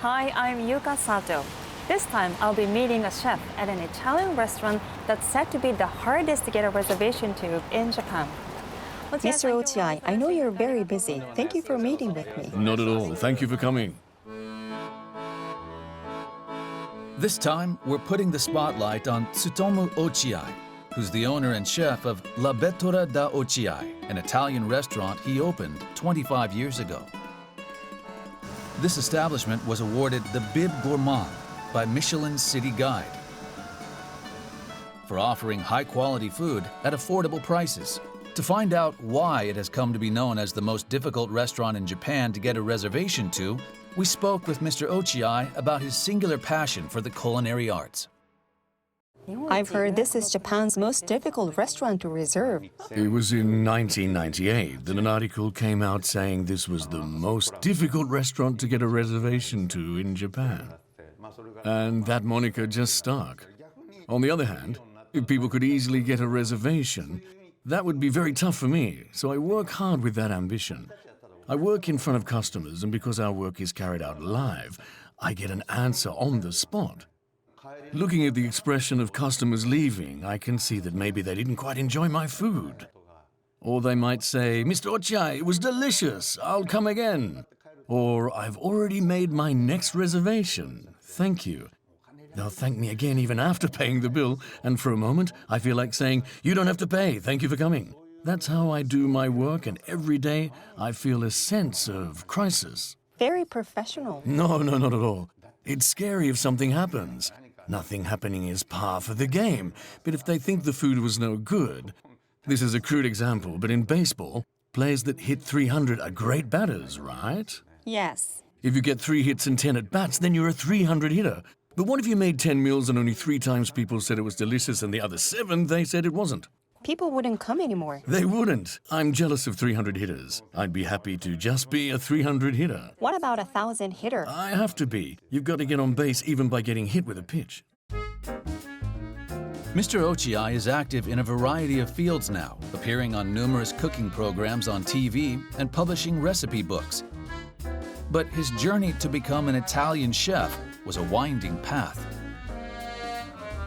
Hi, I'm Yuka Sato. This time, I'll be meeting a chef at an Italian restaurant that's said to be the hardest to get a reservation to in Japan. Mr. Ochiai, I know you're very busy. Thank you for meeting with me. Not at all. Thank you for coming. This time, we're putting the spotlight on Tsutomu Ochiai, who's the owner and chef of La-Bettola da Ochiai, an Italian restaurant he opened 25 years ago. This establishment was awarded the Bib Gourmand by Michelin City Guide for offering high-quality food at affordable prices. To find out why it has come to be known as the most difficult restaurant in Japan to get a reservation to, we spoke with Mr. Ochiai about his singular passion for the culinary arts. I've heard this is Japan's most difficult restaurant to reserve. It was in 1998 that an article came out saying this was the most difficult restaurant to get a reservation to in Japan. And that moniker just stuck. On the other hand, if people could easily get a reservation, that would be very tough for me, so I work hard with that ambition. I work in front of customers, and because our work is carried out live, I get an answer on the spot. Looking at the expression of customers leaving, I can see that maybe they didn't quite enjoy my food. Or they might say, "Mr. Ochiai, it was delicious, I'll come again." Or, "I've already made my next reservation, thank you." They'll thank me again even after paying the bill, and for a moment, I feel like saying, "You don't have to pay, thank you for coming." That's how I do my work, and every day I feel a sense of crisis. Very professional. No, not at all. It's scary if something happens. Nothing happening is par for the game, but if they think the food was no good... This is a crude example, but in baseball, players that hit 300 are great batters, right? Yes. If you get 3 hits and 10 at-bats, then you're a 300 hitter. But what if you made 10 meals and only 3 times people said it was delicious and the other 7 they said it wasn't? People wouldn't come anymore. They wouldn't. I'm jealous of 300 hitters. I'd be happy to just be a 300 hitter. What about 1,000 hitter? I have to be. You've got to get on base even by getting hit with a pitch. Mr. Ochiai is active in a variety of fields now, appearing on numerous cooking programs on TV and publishing recipe books. But his journey to become an Italian chef was a winding path.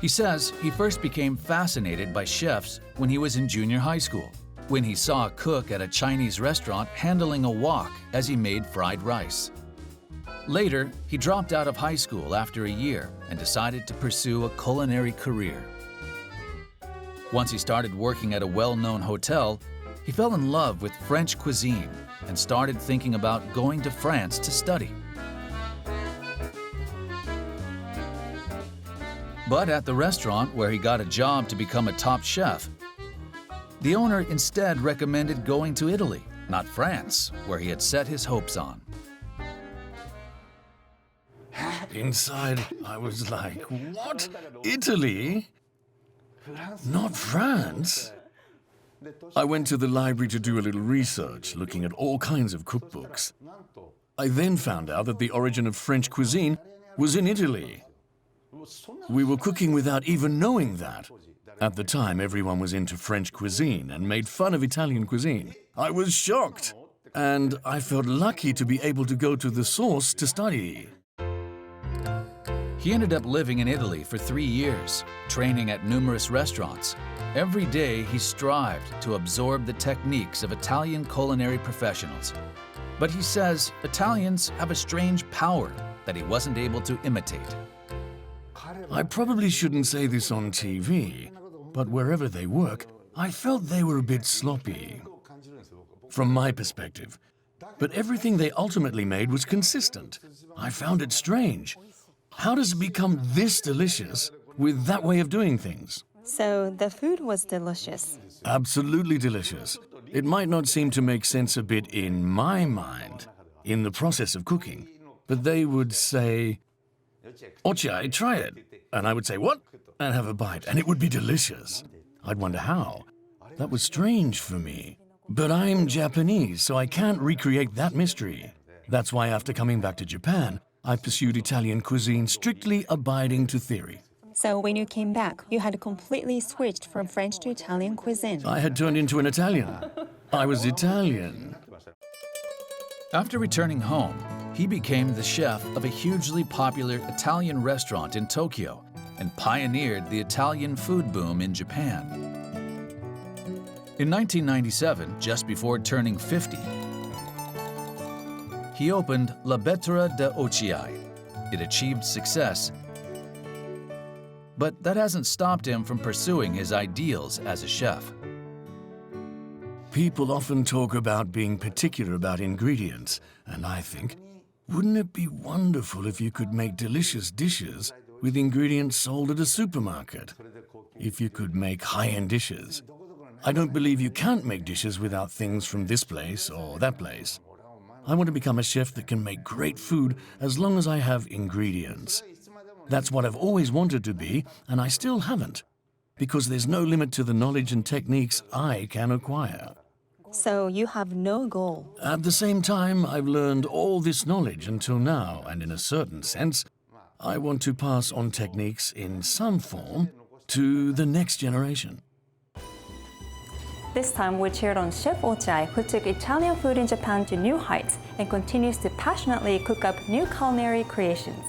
He says he first became fascinated by chefs when he was in junior high school, when he saw a cook at a Chinese restaurant handling a wok as he made fried rice. Later, he dropped out of high school after a year and decided to pursue a culinary career. Once he started working at a well-known hotel, he fell in love with French cuisine and started thinking about going to France to study. But at the restaurant where he got a job to become a top chef, the owner instead recommended going to Italy, not France, where he had set his hopes on. Inside, I was like, what? Italy? Not France? I went to the library to do a little research, looking at all kinds of cookbooks. I then found out that the origin of French cuisine was in Italy. We were cooking without even knowing that. At the time, everyone was into French cuisine and made fun of Italian cuisine. I was shocked, and I felt lucky to be able to go to the source to study. He ended up living in Italy for 3 years, training at numerous restaurants. Every day, he strived to absorb the techniques of Italian culinary professionals. But he says Italians have a strange power that he wasn't able to imitate. I probably shouldn't say this on TV, but wherever they work, I felt they were a bit sloppy. From my perspective. But everything they ultimately made was consistent. I found it strange. How does it become this delicious with that way of doing things? So the food was delicious. Absolutely delicious. It might not seem to make sense a bit in my mind, in the process of cooking, but they would say, "Ochiai, try it." And I would say, "What?" and have a bite, and it would be delicious. I'd wonder how. That was strange for me. But I'm Japanese, so I can't recreate that mystery. That's why after coming back to Japan, I pursued Italian cuisine, strictly abiding to theory. So when you came back, you had completely switched from French to Italian cuisine. I had turned into an Italian. I was Italian. After returning home, he became the chef of a hugely popular Italian restaurant in Tokyo and pioneered the Italian food boom in Japan. In 1997, just before turning 50, he opened La-Bettola da Ochiai. It achieved success, but that hasn't stopped him from pursuing his ideals as a chef. People often talk about being particular about ingredients, and I think, wouldn't it be wonderful if you could make delicious dishes with ingredients sold at a supermarket? If you could make high-end dishes. I don't believe you can't make dishes without things from this place or that place. I want to become a chef that can make great food as long as I have ingredients. That's what I've always wanted to be, and I still haven't, because there's no limit to the knowledge and techniques I can acquire. So you have no goal. At the same time, I've learned all this knowledge until now, and in a certain sense, I want to pass on techniques in some form to the next generation. This time we cheered on Chef Ochiai, who took Italian food in Japan to new heights and continues to passionately cook up new culinary creations.